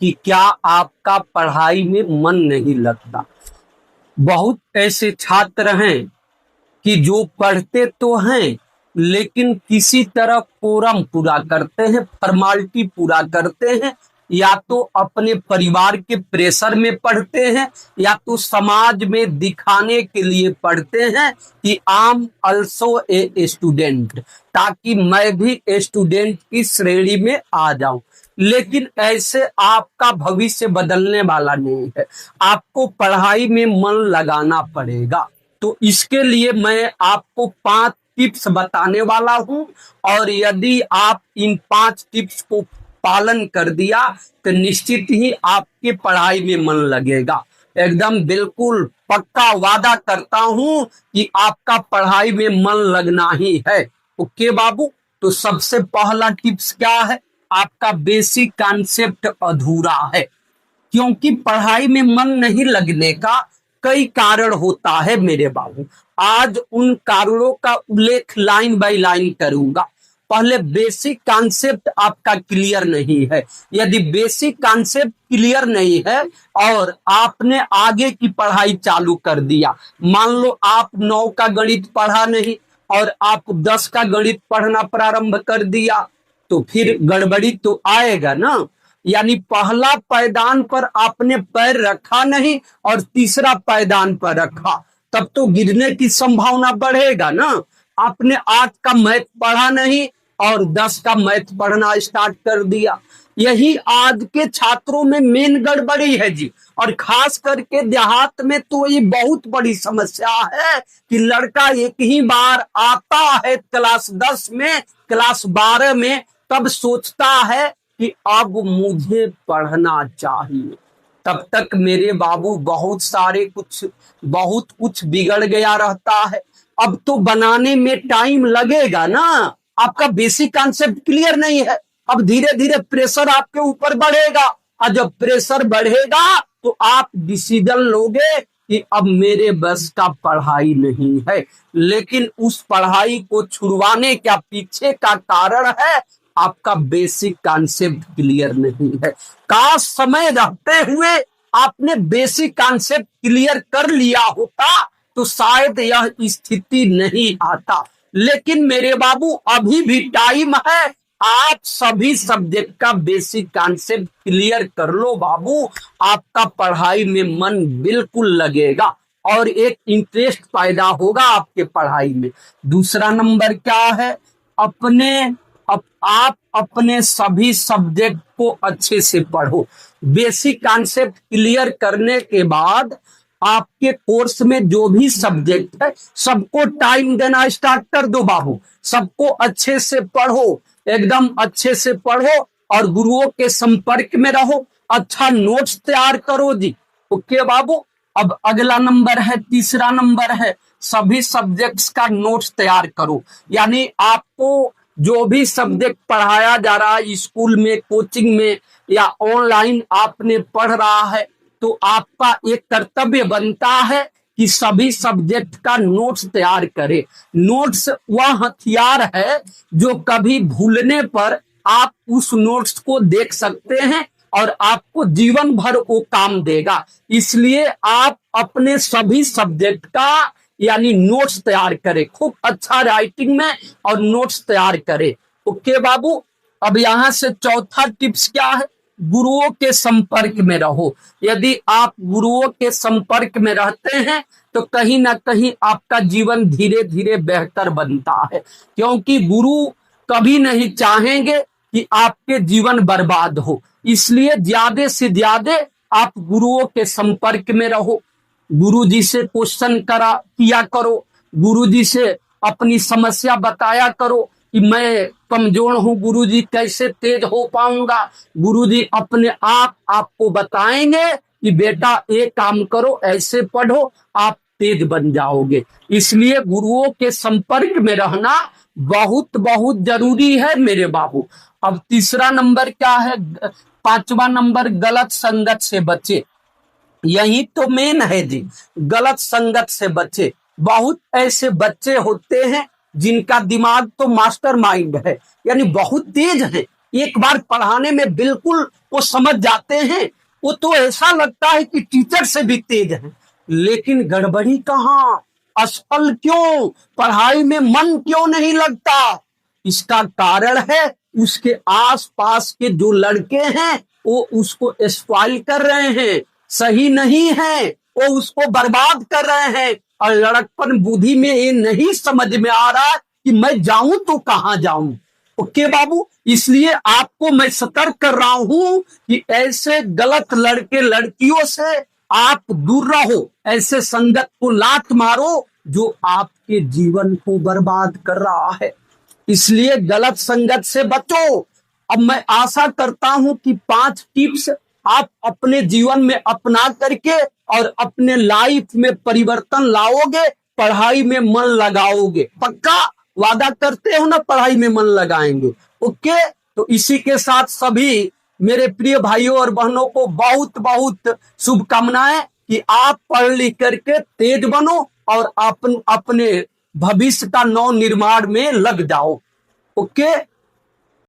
कि क्या आपका पढ़ाई में मन नहीं लगता। बहुत ऐसे छात्र हैं कि जो पढ़ते तो हैं लेकिन किसी तरह कोरम पूरा करते हैं, फॉर्मेलिटी पूरा करते हैं, या तो अपने परिवार के प्रेशर में पढ़ते हैं या तो समाज में दिखाने के लिए पढ़ते हैं कि I am also a student, ताकि मैं भी स्टूडेंट की श्रेणी में आ जाऊं। लेकिन ऐसे आपका भविष्य बदलने वाला नहीं है। आपको पढ़ाई में मन लगाना पड़ेगा। तो इसके लिए मैं आपको 5 टिप्स बताने वाला हूं, और यदि आप इन 5 टिप्स को पालन कर दिया तो निश्चित ही आपकी पढ़ाई में मन लगेगा। एकदम बिल्कुल पक्का वादा करता हूं कि आपका पढ़ाई में मन लगना ही है। ओके बाबू, तो सबसे पहला टिप्स क्या है? आपका बेसिक कॉन्सेप्ट अधूरा है। क्योंकि पढ़ाई में मन नहीं लगने का कई कारण होता है मेरे बाबू। आज उन कारणों का उल्लेख लाइन बाय लाइन करूंगा। पहले बेसिक कॉन्सेप्ट आपका क्लियर नहीं है। यदि बेसिक कॉन्सेप्ट क्लियर नहीं है और आपने आगे की पढ़ाई चालू कर दिया, मान लो आप 9 का गणित पढ़ा नहीं और आप 10 का गणित पढ़ना प्रारंभ कर दिया, तो फिर गड़बड़ी तो आएगा ना। यानी पहला पायदान पर आपने पैर रखा नहीं और तीसरा पायदान पर रखा, तब तो गिरने की संभावना बढ़ेगा ना। आपने 8 का मैथ पढ़ा नहीं और 10 का मैथ पढ़ना स्टार्ट कर दिया। यही आज के छात्रों में मेन गड़बड़ी है जी। और खास करके देहात में तो ये बहुत बड़ी समस्या है कि लड़का एक ही बार आता है क्लास 10 में, क्लास 12 में, तब सोचता है कि अब मुझे पढ़ना चाहिए। तब तक मेरे बाबू बहुत कुछ बिगड़ गया रहता है। अब तो बनाने में टाइम लगेगा ना। आपका बेसिक कॉन्सेप्ट क्लियर नहीं है। अब धीरे धीरे प्रेशर आपके ऊपर बढ़ेगा, और जब प्रेशर बढ़ेगा तो आप डिसीजन लोगे कि अब मेरे बस का पढ़ाई नहीं है। लेकिन उस पढ़ाई को छुड़वाने का पीछे का कारण है आपका बेसिक कॉन्सेप्ट क्लियर नहीं है। काश समय रहते हुए आपने बेसिक कॉन्सेप्ट क्लियर कर लिया होता तो शायद यह स्थिति नहीं आता। लेकिन मेरे बाबू अभी भी टाइम है। आप सभी सब्जेक्ट का बेसिक कॉन्सेप्ट क्लियर कर लो बाबू, आपका पढ़ाई में मन बिल्कुल लगेगा और एक इंटरेस्ट पैदा होगा आपके पढ़ाई में। दूसरा नंबर क्या है? आप अपने सभी सब्जेक्ट को अच्छे से पढ़ो। बेसिक कॉन्सेप्ट क्लियर करने के बाद आपके कोर्स में जो भी सब्जेक्ट है सबको टाइम देना स्टार्ट कर दो बाबू। सबको अच्छे से पढ़ो, एकदम अच्छे से पढ़ो और गुरुओं के संपर्क में रहो। अच्छा नोट्स तैयार करो जी। ओके बाबू, अब अगला नंबर है, तीसरा नंबर है, सभी सब्जेक्ट्स का नोट्स तैयार करो। यानी आपको जो भी सब्जेक्ट पढ़ाया जा रहा है स्कूल में, कोचिंग में या ऑनलाइन आपने पढ़ रहा है, तो आपका एक कर्तव्य बनता है कि सभी सब्जेक्ट का नोट्स तैयार करें। नोट्स वह हथियार है जो कभी भूलने पर आप उस नोट्स को देख सकते हैं और आपको जीवन भर वो काम देगा। इसलिए आप अपने सभी सब्जेक्ट का यानी नोट्स तैयार करें, खूब अच्छा राइटिंग में और नोट्स तैयार करें। ओके बाबू, अब यहां से चौथा टिप्स क्या है? गुरुओं के संपर्क में रहो। यदि आप गुरुओं के संपर्क में रहते हैं तो कहीं ना कहीं आपका जीवन धीरे धीरे बेहतर बनता है, क्योंकि गुरु कभी नहीं चाहेंगे कि आपके जीवन बर्बाद हो। इसलिए ज्यादा से ज्यादा आप गुरुओं के संपर्क में रहो। गुरु जी से क्वेश्चन किया करो, गुरु जी से अपनी समस्या बताया करो कि मैं कमजोर हूं गुरुजी, कैसे तेज हो पाऊंगा। गुरुजी अपने आप आपको बताएंगे कि बेटा ये काम करो, ऐसे पढ़ो, आप तेज बन जाओगे। इसलिए गुरुओं के संपर्क में रहना बहुत बहुत जरूरी है मेरे बाबू। अब तीसरा नंबर क्या है? 5वां नंबर, गलत संगत से बचे। यही तो मेन है जी, गलत संगत से बचे। बहुत ऐसे बच्चे होते हैं जिनका दिमाग तो मास्टर माइंड है, यानी बहुत तेज है, एक बार पढ़ाने में बिल्कुल वो समझ जाते हैं, वो तो ऐसा लगता है कि टीचर से भी तेज है। लेकिन गड़बड़ी कहाँ, असफल क्यों, पढ़ाई में मन क्यों नहीं लगता? इसका कारण है उसके आसपास के जो लड़के हैं वो उसको स्पॉइल कर रहे हैं, सही नहीं है, वो उसको बर्बाद कर रहे हैं। और लड़कपन बुद्धि में ये नहीं समझ में आ रहा कि मैं जाऊं तो कहां जाऊं। ओके बाबू, इसलिए आपको मैं सतर्क कर रहा हूं कि ऐसे गलत लड़के लड़कियों से आप दूर रहो, ऐसे संगत को लात मारो जो आपके जीवन को बर्बाद कर रहा है। इसलिए गलत संगत से बचो। अब मैं आशा करता हूं कि 5 टिप्स आप अपने जीवन में अपना करके और अपने लाइफ में परिवर्तन लाओगे, पढ़ाई में मन लगाओगे। पक्का वादा करते हो ना, पढ़ाई में मन लगाएंगे। ओके, तो इसी के साथ सभी मेरे प्रिय भाइयों और बहनों को बहुत बहुत शुभकामनाएं कि आप पढ़ लिख करके तेज बनो और अपने भविष्य का नव निर्माण में लग जाओ। ओके।